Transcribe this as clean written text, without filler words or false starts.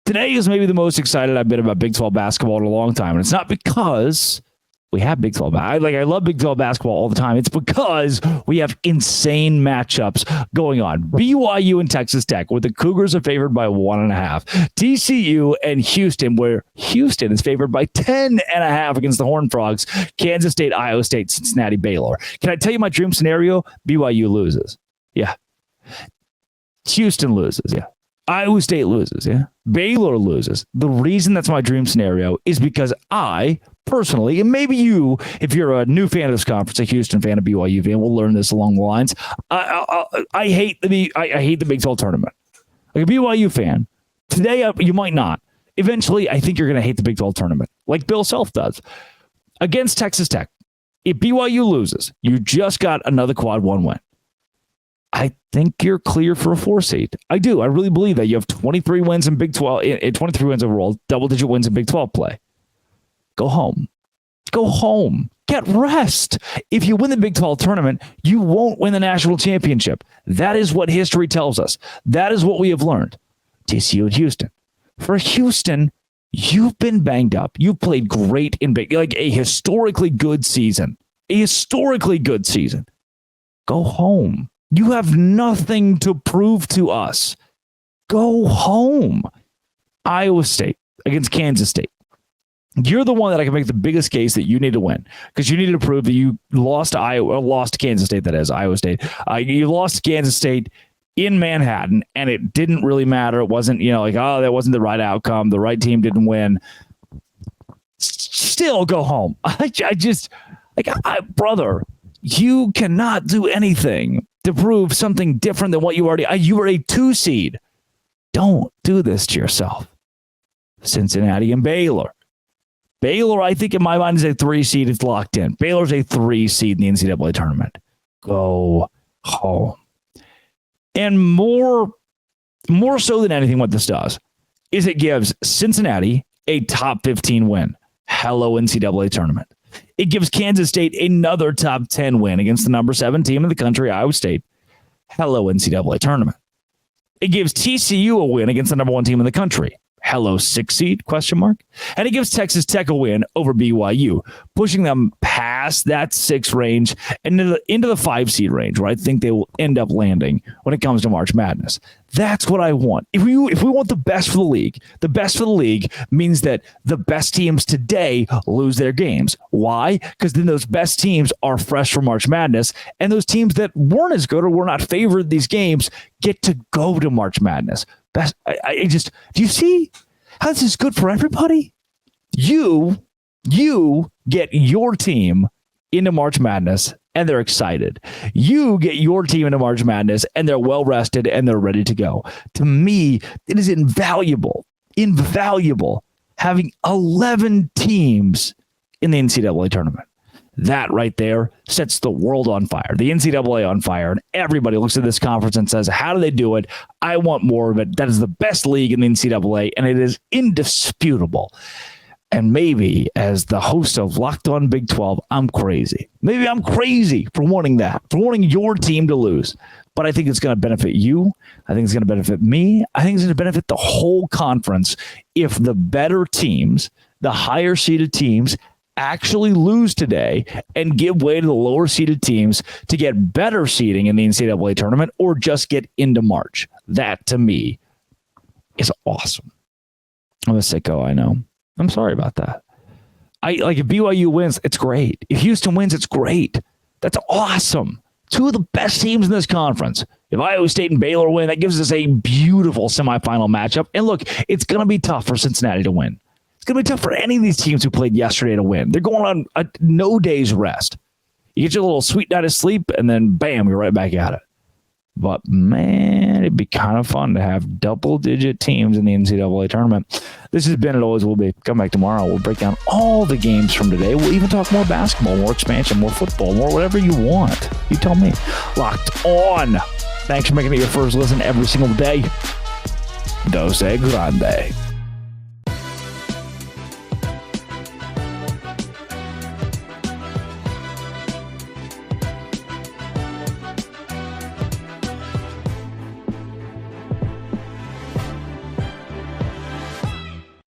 Today is maybe the most excited I've been about Big 12 basketball in a long time. And it's not because we have Big 12. I love Big 12 basketball all the time. It's because we have insane matchups going on. BYU and Texas Tech, where the Cougars are favored by 1.5. TCU and Houston, where Houston is favored by 10.5 against the Horned Frogs. Kansas State, Iowa State, Cincinnati, Baylor. Can I tell you my dream scenario? BYU loses. Yeah. Houston loses. Yeah. Iowa State loses, yeah. Baylor loses. The reason that's my dream scenario is because I, personally, and maybe you, if you're a new fan of this conference, a Houston fan, a BYU fan, we'll learn this along the lines. I hate the Big 12 tournament. Like a BYU fan, today you might not. Eventually, I think you're going to hate the Big 12 tournament, like Bill Self does. Against Texas Tech, if BYU loses, you just got another quad 1 win. I think you're clear for a 4 seed. I do. I really believe that. You have 23 wins in Big 12, 23 wins overall, double-digit wins in Big 12 play. Go home. Go home. Get rest. If you win the Big 12 tournament, you won't win the national championship. That is what history tells us. That is what we have learned. TCU and Houston. For Houston, you've been banged up. You've played great in big, like a historically good season. A historically good season. Go home. You have nothing to prove to us. Go home. Iowa State against Kansas State. You're the one that I can make the biggest case that you need to win because you need to prove that you lost to Kansas State, that is, Iowa State. You lost to Kansas State in Manhattan, and it didn't really matter. It wasn't, that wasn't the right outcome. The right team didn't win. Still go home. Brother, you cannot do anything to prove something different than what you already. You were a 2 seed. Don't do this to yourself. Cincinnati and Baylor. Baylor, I think in my mind, is a 3 seed. It's locked in. Baylor's a 3 seed in the NCAA tournament. Go home. And more so than anything, what this does is it gives Cincinnati a top 15 win. Hello, NCAA tournament. It gives Kansas State another top 10 win against the number 7 team in the country, Iowa State. Hello, NCAA tournament. It gives TCU a win against the number 1 team in the country. Hello, 6 seed, ? And it gives Texas Tech a win over BYU, pushing them past that 6 range and into the 5 seed range, where I think they will end up landing when it comes to March Madness. That's what I want. If we want the best for the league means that the best teams today lose their games. Why? Because then those best teams are fresh for March Madness, and those teams that weren't as good or were not favored these games get to go to March Madness. Do you see how this is good for everybody? You get your team into March Madness and they're excited. You get your team into March Madness and they're well rested and they're ready to go. To me, it is invaluable having 11 teams in the NCAA tournament. That right there sets the world on fire, the NCAA on fire, and everybody looks at this conference and says, how do they do it? I want more of it. That is the best league in the NCAA, and it is indisputable. And maybe as the host of Locked On Big 12, I'm crazy. Maybe I'm crazy for wanting that, for wanting your team to lose. But I think it's going to benefit you. I think it's going to benefit me. I think it's going to benefit the whole conference if the better teams, the higher seeded teams, actually lose today and give way to the lower seeded teams to get better seeding in the NCAA tournament or just get into March. That to me is awesome. I'm a sicko, I know. I'm sorry about that. If BYU wins, it's great. If Houston wins, it's great. That's awesome. 2 of the best teams in this conference. If Iowa State and Baylor win, that gives us a beautiful semifinal matchup. And look, it's going to be tough for Cincinnati to win. It's going to be tough for any of these teams who played yesterday to win. They're going on a no day's rest. You get your little sweet night of sleep, and then bam, you're right back at it. But man, it'd be kind of fun to have double-digit teams in the NCAA tournament. This has been It Always Will Be. Come back tomorrow. We'll break down all the games from today. We'll even talk more basketball, more expansion, more football, more whatever you want. You tell me. Locked On. Thanks for making it your first listen every single day. Dose Grande.